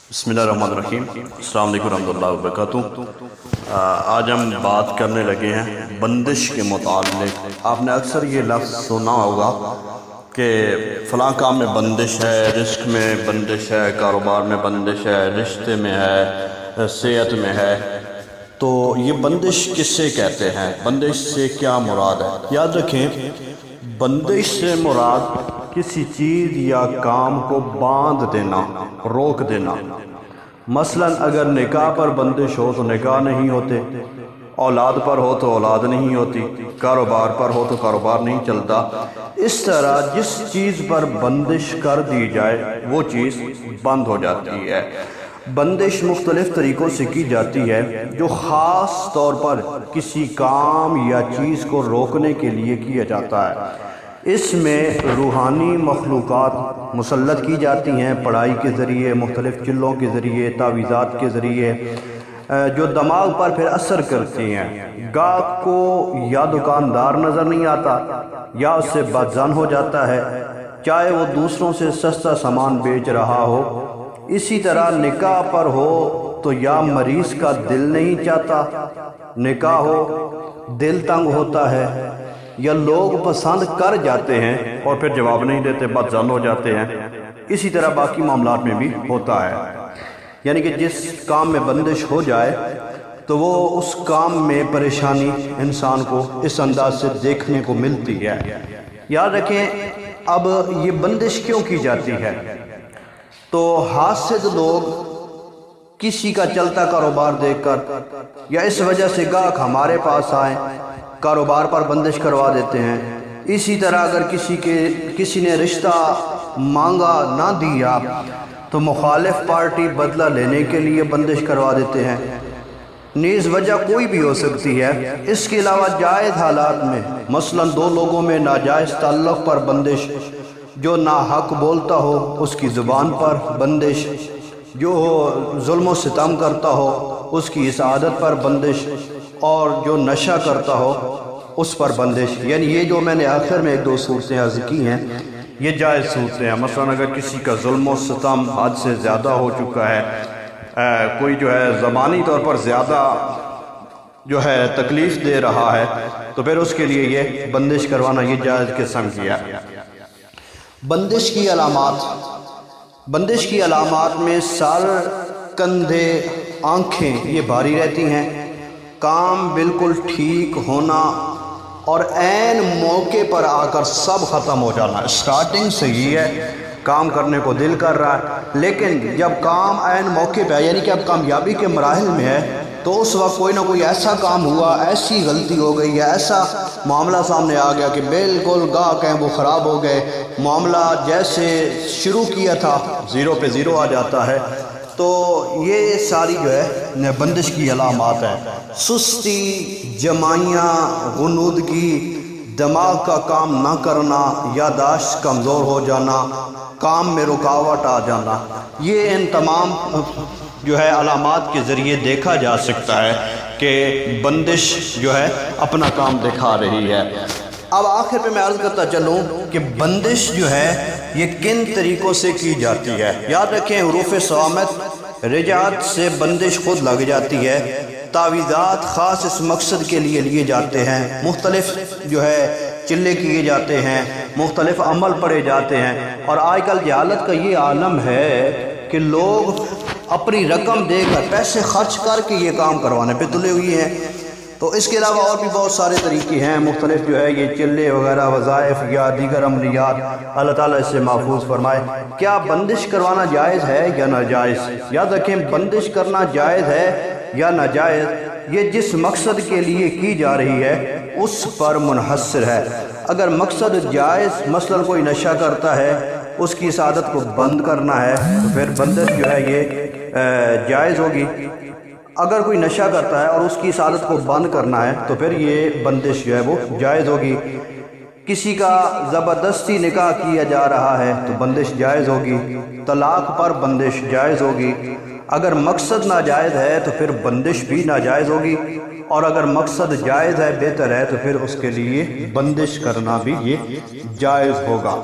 بسم اللہ الرحمن الرحیم۔ السلام علیکم ورحمۃ اللہ وبرکاتہ۔ آج ہم بات کرنے لگے ہیں بندش کے متعلق۔ آپ نے اکثر یہ لفظ سنا ہوگا کہ فلاں کام میں بندش ہے، رزق میں بندش ہے، کاروبار میں بندش ہے، رشتے میں ہے، صحت میں ہے۔ تو یہ بندش کس سے کہتے ہیں؟ بندش سے کیا مراد ہے؟ یاد رکھیں، بندش سے مراد کسی چیز یا کام کو باندھ دینا، روک دینا۔ مثلا اگر نکاح پر بندش ہو تو نکاح نہیں ہوتے، اولاد پر ہو تو اولاد نہیں ہوتی، کاروبار پر ہو تو کاروبار نہیں چلتا۔ اس طرح جس چیز پر بندش کر دی جائے وہ چیز بند ہو جاتی ہے۔ بندش مختلف طریقوں سے کی جاتی ہے، جو خاص طور پر کسی کام یا چیز کو روکنے کے لیے کیا جاتا ہے۔ اس میں روحانی مخلوقات مسلط کی جاتی ہیں، پڑھائی کے ذریعے، مختلف چلوں کے ذریعے، تعویذات کے ذریعے، جو دماغ پر پھر اثر کرتی ہیں۔ گاہک کو یا دکاندار نظر نہیں آتا یا اس سے بدظن ہو جاتا ہے، چاہے وہ دوسروں سے سستا سامان بیچ رہا ہو۔ اسی طرح نکاح پر ہو تو یا مریض کا دل نہیں چاہتا نکاح ہو، دل تنگ ہوتا ہے، یا لوگ پسند کر جاتے ہیں اور پھر جواب نہیں دیتے، بدظن ہو جاتے ہیں۔ اسی طرح باقی معاملات میں بھی ہوتا ہے، یعنی کہ جس کام میں بندش ہو جائے تو وہ اس کام میں پریشانی انسان کو اس انداز سے دیکھنے کو ملتی ہے۔ یاد رکھیں، اب یہ بندش کیوں کی جاتی ہے؟ تو حاسد لوگ کسی کا چلتا کاروبار دیکھ کر یا اس وجہ سے گاہک ہمارے پاس آئیں، کاروبار پر بندش کروا دیتے ہیں۔ اسی طرح اگر کسی نے رشتہ مانگا نہ دیا تو مخالف پارٹی بدلہ لینے کے لیے بندش کروا دیتے ہیں۔ نیز وجہ کوئی بھی ہو سکتی ہے۔ اس کے علاوہ جائز حالات میں، مثلا دو لوگوں میں ناجائز تعلق پر بندش، جو ناحق بولتا ہو اس کی زبان پر بندش، جو ظلم و ستم کرتا ہو اس کی اس عادت پر بندش، اور جو نشہ کرتا ہو اس پر بندش۔ یعنی یہ جو میں نے آخر میں ایک دو صورتیں عرض کی ہیں، یہ جائز صورتیں ہیں۔ مثلا اگر کسی کا ظلم و ستم حد سے زیادہ ہو چکا ہے، کوئی جو ہے زبانی طور پر زیادہ جو ہے تکلیف دے رہا ہے، تو پھر اس کے لیے یہ بندش کروانا یہ جائز قسم کیا۔ بندش کی علامات میں سر، کندھے، آنکھیں یہ بھاری رہتی ہیں، کام بالکل ٹھیک ہونا اور عین موقع پر آ کر سب ختم ہو جانا۔ اسٹارٹنگ سے ہی ہے، کام کرنے کو دل کر رہا ہے، لیکن جب کام عین موقع پہ ہے، یعنی کہ اب کامیابی کے مراحل میں ہے، تو اس وقت کوئی نہ کوئی ایسا کام ہوا، ایسی غلطی ہو گئی یا ایسا معاملہ سامنے آ گیا کہ بالکل گاہک ہیں وہ خراب ہو گئے، معاملہ جیسے شروع کیا تھا زیرو پہ زیرو آ جاتا ہے۔ تو یہ ساری جو ہے بندش کی علامات ہیں۔ سستی، جمائیاں، غنودگی، دماغ کا کام نہ کرنا، یادداشت کمزور ہو جانا، کام میں رکاوٹ آ جانا، یہ ان تمام جو ہے علامات کے ذریعے دیکھا جا سکتا ہے کہ بندش جو ہے اپنا کام دکھا رہی ہے۔ اب آخر پہ میں عرض کرتا چلوں کہ بندش جو ہے یہ کن طریقوں سے کی جاتی ہے۔ یاد رکھیں، حروف صوامت رجعت سے بندش خود لگ جاتی ہے۔ تعویذات خاص اس مقصد کے لیے لیے جاتے ہیں، مختلف جو ہے چلے کیے جاتے ہیں، مختلف عمل پڑے جاتے ہیں، اور آج کل جہالت کا یہ عالم ہے کہ لوگ اپنی رقم دے کر، پیسے خرچ کر کے یہ کام کروانے پہ تلے ہوئے ہیں۔ تو اس کے علاوہ اور بھی بہت سارے طریقے ہیں مختلف، جو ہے یہ چلے وغیرہ، وظائف یا دیگر عملیات، اللہ تعالیٰ اس سے محفوظ فرمائے۔ کیا بندش کروانا جائز ہے یا ناجائز؟ یاد رکھیں، بندش کرنا جائز ہے یا ناجائز، یہ جس مقصد کے لیے کی جا رہی ہے اس پر منحصر ہے۔ اگر مقصد جائز، مثلا کوئی نشہ کرتا ہے، اس کی اس عادت کو بند کرنا ہے، تو پھر بندش جو ہے یہ جائز ہوگی۔ اگر کوئی نشہ کرتا ہے اور اس کی اس عادت کو بند کرنا ہے تو پھر یہ بندش جو ہے وہ جائز ہوگی۔ کسی کا زبردستی نکاح کیا جا رہا ہے تو بندش جائز ہوگی۔ طلاق پر بندش جائز ہوگی۔ اگر مقصد ناجائز ہے تو پھر بندش بھی ناجائز ہوگی، اور اگر مقصد جائز ہے، بہتر ہے، تو پھر اس کے لیے بندش کرنا بھی یہ جائز ہوگا۔